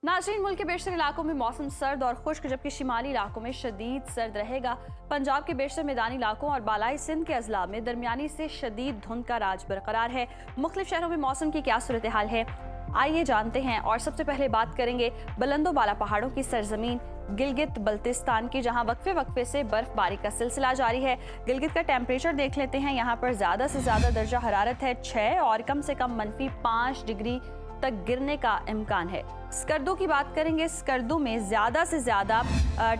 नाज़रीन, मुल्क के बेशतर इलाकों में मौसम सर्द और खुश्क, जबकि शिमाली इलाकों में शदीद सर्द रहेगा। पंजाब के बेशतर मैदानी इलाकों और बालाई सिंध के अजला में दरमियानी से शदीद धुंध का राज बरकरार है। मुख्तलिफ शहरों में मौसम की क्या सूरत हाल है, आइए जानते हैं। और सबसे पहले बात करेंगे बुलंदो बाला पहाड़ों की सरजमीन गिलगित बल्तिस्तान की, जहां वक्फे वक्फे से बर्फबारी का सिलसिला जारी है। गिलगित का टेम्परेचर देख लेते हैं। यहाँ पर ज्यादा से ज्यादा दर्जा हरारत है 6 और कम से कम -5 डिग्री तक गिरने का इम्कान है। स्कर्दो की बात करेंगे। स्कर्दो में ज्यादा से ज्यादा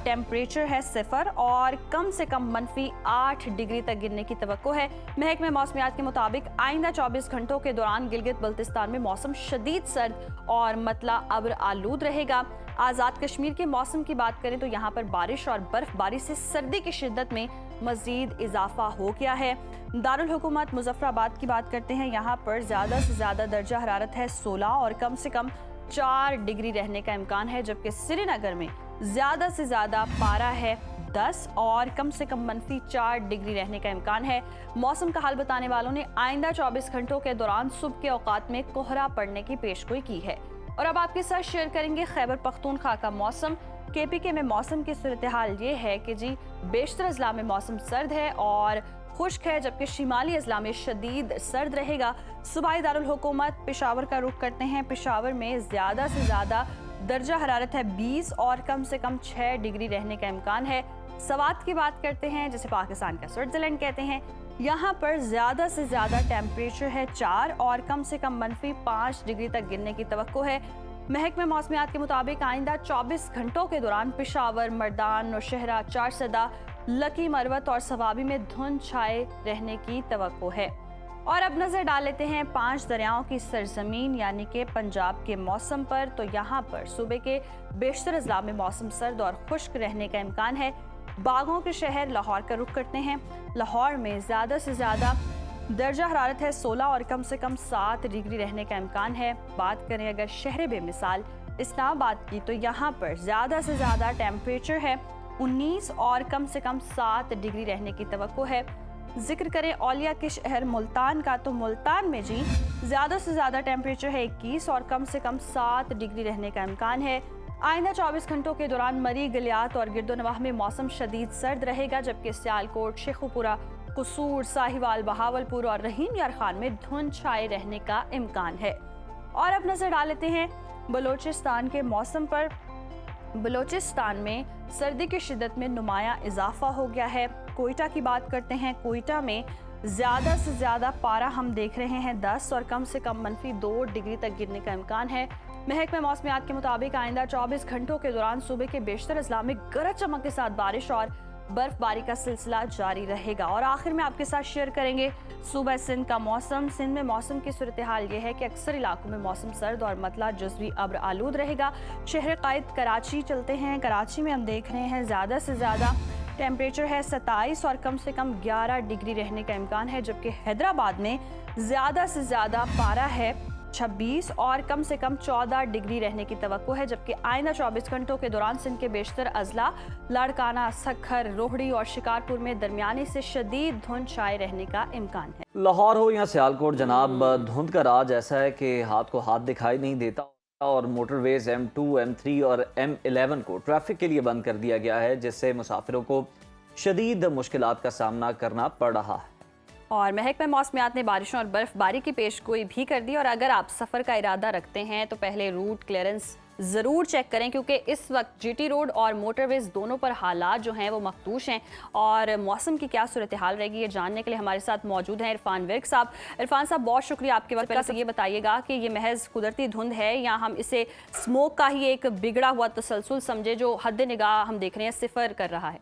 टेम्परेचर है 0 और कम से कम -8 डिग्री तक गिरने की तवक्को है। महकमे मौसमियात के मुताबिक आइंदा 24 घंटों के दौरान गिलगित बल्तिस्तान में मौसम शदीद सर्द और मतला अब्र आलूद रहेगा। आज़ाद कश्मीर के मौसम की बात करें तो यहाँ पर बारिश और बर्फबारी से सर्दी की शिद्दत में मजीद इजाफा हो गया है। दारुल हुकूमत मुजफ्फराबाद की बात करते हैं। यहाँ पर ज़्यादा से ज़्यादा दर्जा हरारत है 16 और कम से कम 4 डिग्री रहने का इम्कान है, जबकि श्रीनगर में ज़्यादा से ज़्यादा पारा है 10 और कम से कम -4 डिग्री रहने का इम्कान है। मौसम का हाल बताने वालों ने आइंदा 24 घंटों के दौरान सुबह के औकात में कोहरा पड़ने की पेशगोई की है। और अब आपके साथ शेयर करेंगे खैबर पख्तूनख्वा का मौसम। KPK में मौसम की सूरत हाल ये है कि जी बेशतर अजला में मौसम सर्द है और खुश्क है, जबकि शिमाली अजला में शदीद सर्द रहेगा। सूबाई दारुल हुकूमत पेशावर का रुख करते हैं। पेशावर में ज़्यादा से ज़्यादा दर्जा हरारत है 20 और कम से कम 6 डिग्री रहने का इम्कान है। सवात की बात करते हैं, जिसे पाकिस्तान का स्विट्जरलैंड कहते हैं। यहाँ पर ज़्यादा से ज़्यादा टेम्परेचर है 4 और कम से कम -5 डिग्री तक गिरने की तवक्को है। महकमे मौसमियात के मुताबिक आइंदा 24 घंटों के दौरान पेशावर, मर्दान, नौशहरा, चारसदा, लकी, मरवत और सवाबी में धुंध छाए रहने की तवक्को है। और अब नजर डाल लेते हैं 5 दरियाओं की सरजमीन यानी कि पंजाब के मौसम पर। तो यहाँ पर सूबे के बेशतर अजला में मौसम सर्द और खुश्क रहने का इम्कान है। बागों के शहर लाहौर का रुख करते हैं। लाहौर में ज़्यादा से ज़्यादा दर्जा हरारत है 16 और कम से कम 7 डिग्री रहने का इम्कान है। बात करें अगर शहर बेमिसाल इस्लामाबाद की, तो यहाँ पर ज़्यादा से ज़्यादा टेम्परेचर है 19 और कम से कम 7 डिग्री रहने की तवक्को है। जिक्र करें औलिया के शहर मुल्तान का, तो मुल्तान में जी ज़्यादा से ज़्यादा टेम्परेचर है 21 और कम से कम 7 डिग्री रहने का इम्कान है। आइंदा 24 घंटों के दौरान मरी, गलियात और गिरदोनवाह में मौसम शदीद सर्द रहेगा, जबकि सियालकोट, शेखुपुरा, कसूर, साहिवाल, बहावलपुर और रहीम यार खान में धुंध छाए रहने का इम्कान है। और अब नजर डाल लेते हैं बलोचिस्तान के मौसम पर। बलोचिस्तान में सर्दी की शिद्दत में नुमाया इजाफा हो गया है। कोयटा की बात करते हैं। कोयटा में ज़्यादा से ज़्यादा पारा हम देख रहे हैं 10 और कम से कम -2 डिग्री तक गिरने का इम्कान है। महकमे मौसमियात के मुताबिक आइंदा 24 घंटों के दौरान सूबे के बेशतर अजला में गरज चमक के साथ बारिश और बर्फबारी का सिलसिला जारी रहेगा। और आखिर में आपके साथ शेयर करेंगे सूबा सिंध का मौसम। सिंध में मौसम की सूरत हाल ये है कि अक्सर इलाकों में मौसम सर्द और मतला जुज़वी अब्र आलूद रहेगा। शहर कायद कराची चलते हैं। कराची में हम देख रहे हैं ज़्यादा से ज़्यादा टेम्परेचर है 27 और कम से कम 11 डिग्री रहने का इम्कान है, जबकि हैदराबाद में ज़्यादा से ज़्यादा पारा है 26 और कम से कम 14 डिग्री रहने की तवक्को है। जबकि आइंदा 24 घंटों के दौरान सिंध के बेशतर अजला लाड़काना, सखर, रोहड़ी और शिकारपुर में दरमियानी से शदीद धुंध छाए रहने का इम्कान है। लाहौर हो या सियालकोट जनाब, धुंध का राज ऐसा है कि हाथ को हाथ दिखाई नहीं देता और मोटरवेज M2, M3 और M11 को ट्रैफिक के लिए बंद कर दिया गया है, जिससे मुसाफिरों को शदीद मुश्किलात का सामना करना पड़ रहा है। और महकमे मौसमियात ने बारिशों और बर्फबारी की पेशगोई भी कर दी। और अगर आप सफ़र का इरादा रखते हैं तो पहले रूट क्लियरेंस ज़रूर चेक करें, क्योंकि इस वक्त GT रोड और मोटरवेज दोनों पर हालात जो हैं वो मखदूश हैं। और मौसम की क्या सूरत हाल रहेगी, ये जानने के लिए हमारे साथ मौजूद हैं इरफान विर्क साहब। इरफान साहब, बहुत शुक्रिया आपके वक्त। पहले से ये बताइएगा कि ये महज कुदरती धुंध है या हम इसे स्मोक का ही एक बिगड़ा हुआ तसलसल समझे जो हद निगाह हम देख रहे हैं सिफर कर रहा है?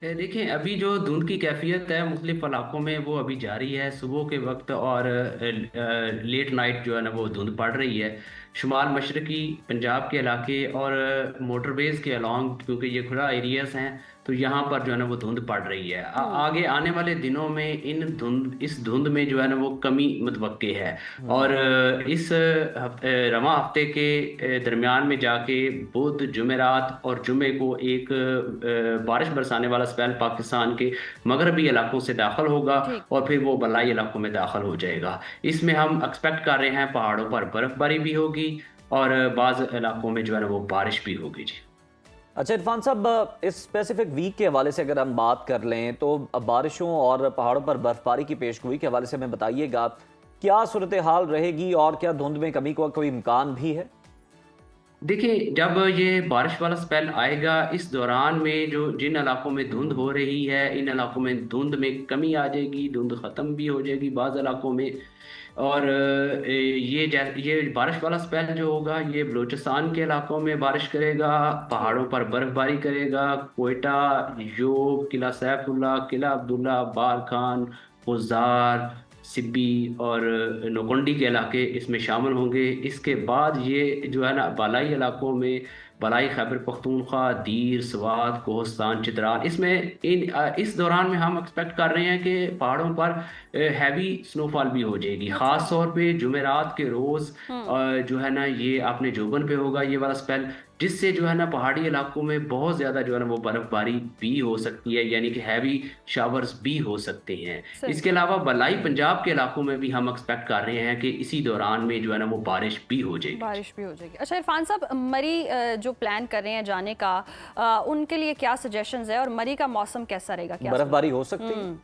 देखें, अभी जो धुंध की कैफियत है मुख्तलिफ इलाकों में वो अभी जारी है। सुबह के वक्त और लेट नाइट जो है ना वो धुंध पड़ रही है। शुमाल मशरकी पंजाब के इलाके और मोटरवेज़ के अलॉन्ग, क्योंकि ये खुला एरियाज हैं, तो यहाँ पर जो है ना वो धुंध पड़ रही है। आगे आने वाले दिनों में इस धुंध में जो है ना वो कमी मुतवक्के है। और इस रवां हफ्ते के दरमियान में जाके बुध, जुमेरात और जुमे को एक बारिश बरसाने वाला स्पेल पाकिस्तान के मगरबी इलाकों से दाखिल होगा और फिर वो बलाई इलाकों में दाखिल हो जाएगा। इसमें हम एक्सपेक्ट कर रहे हैं पहाड़ों पर बर्फबारी भी होगी और बाज़ इलाकों में जो है ना वो बारिश भी होगी जी। अच्छा इरफान साहब, इस स्पेसिफिक वीक के हवाले से अगर हम बात कर लें तो बारिशों और पहाड़ों पर बर्फबारी की पेशगोई के हवाले से हमें बताइएगा, क्या सूरत हाल रहेगी और क्या धुंध में कमी का कोई इम्कान भी है? देखिए, जब ये बारिश वाला स्पेल आएगा, इस दौरान में जो जिन इलाकों में धुंध हो रही है, इन इलाकों में धुंध में कमी आ जाएगी, धुंध ख़त्म भी हो जाएगी बाज़ इलाकों में। और ये बारिश वाला स्पेल जो होगा, ये बलूचिस्तान के इलाकों में बारिश करेगा, पहाड़ों पर बर्फबारी करेगा, कोयटा, योब, किला सैफुल्ला, किला अब्दुल्ला, बार खान, खुजार, सिब्बी और नौकुंडी के इलाके इसमें शामिल होंगे। इसके बाद ये जो है ना बालाई इलाकों में, बालाई खैबर पख्तूनख्वा, दीर, स्वात, कोहस्तान, चित्राल, इस दौरान में हम एक्सपेक्ट कर रहे हैं कि पहाड़ों पर हैवी स्नोफॉल भी हो जाएगी। ख़ास तौर पे जुमेरात के रोज़ जो है ना ये आपने जोबन पे होगा ये वाला स्पेल, जिससे जो है ना पहाड़ी इलाकों में बहुत ज़्यादा जो है ना वो बर्फबारी भी हो सकती है, यानी कि हैवी शावर्स भी हो सकते हैं। सही। इसके अलावा बलाई पंजाब के इलाकों में भी हम एक्सपेक्ट कर रहे हैं कि इसी दौरान में जो है ना वो बारिश भी हो जाएगी। बारिश भी हो जाएगी। अच्छा इरफान साहब, मरी जो प्लान कर रहे हैं जाने का, उनके लिए क्या सजेशंस है और मरी का मौसम कैसा रहेगा? क्या बर्फबारी हो सकती है?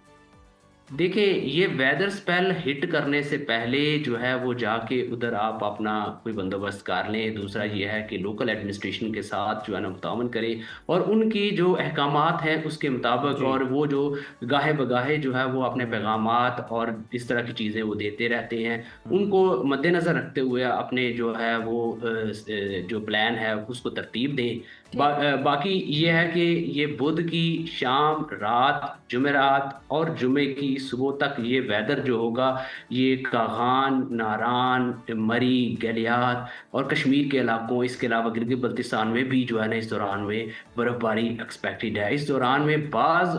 देखिए, ये वेदर स्पेल हिट करने से पहले जो है वो जाके उधर आप अपना कोई बंदोबस्त कर लें। दूसरा ये है कि लोकल एडमिनिस्ट्रेशन के साथ जो है ना मुतावन करें और उनकी जो अहकामात हैं उसके मुताबिक, और वो जो गाहे बगाहे जो है वो अपने पैगामात और इस तरह की चीज़ें वो देते रहते हैं, उनको मद्देनज़र रखते हुए अपने जो है वो जो प्लान है उसको तरतीब दें। बाकी ये है कि ये बुध की शाम, रात, जुमेरात और जुमे की सुबह तक ये वेदर जो होगा, ये कागान, नारान, मरी, गलियात और कश्मीर के इलाकों, इसके अलावा गिलगित बल्तिस्तान में भी जो है ना इस दौरान में बर्फबारी एक्सपेक्टेड है। इस दौरान में बाज़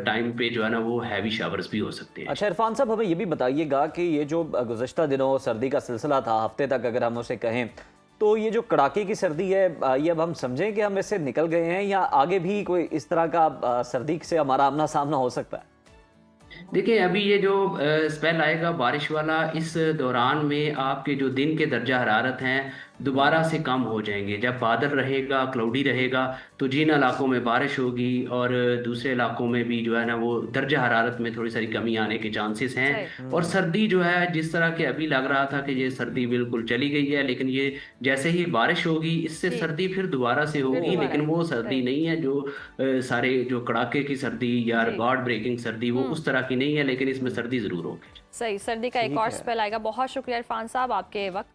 टाइम पे जो है ना वो हैवी शावर्स भी हो सकते हैं। अच्छा इरफान साहब, हमें ये भी बताइएगा कि ये जो गुज़श्ता दिनों सर्दी का सिलसिला था, हफ्ते तक अगर हम उसे कहें, तो ये जो कड़ाके की सर्दी है, ये अब हम समझें कि हम इससे निकल गए हैं या आगे भी कोई इस तरह का सर्दी से हमारा आमना सामना हो सकता है? देखिए, अभी ये जो स्पेल आएगा बारिश वाला, इस दौरान में आपके जो दिन के दर्जा हरारत हैं दोबारा से कम हो जाएंगे। जब बादल रहेगा, क्लाउडी रहेगा, तो जिन इलाकों में बारिश होगी और दूसरे इलाकों में भी जो है ना वो दर्जा हरारत में थोड़ी सारी कमी आने के चांसेस हैं। और सर्दी जो है, जिस तरह के अभी लग रहा था कि ये सर्दी बिल्कुल चली गई है, लेकिन ये जैसे ही बारिश होगी इससे सर्दी फिर दोबारा से होगी, लेकिन वो सर्दी नहीं है जो सारे जो कड़ाके की सर्दी या रिकॉर्ड ब्रेकिंग सर्दी, वो उस तरह की नहीं है, लेकिन इसमें सर्दी ज़रूर होगी। सही, सर्दी का एक और स्पेल आएगा। बहुत शुक्रिया इरफान साहब आपके वक्त का।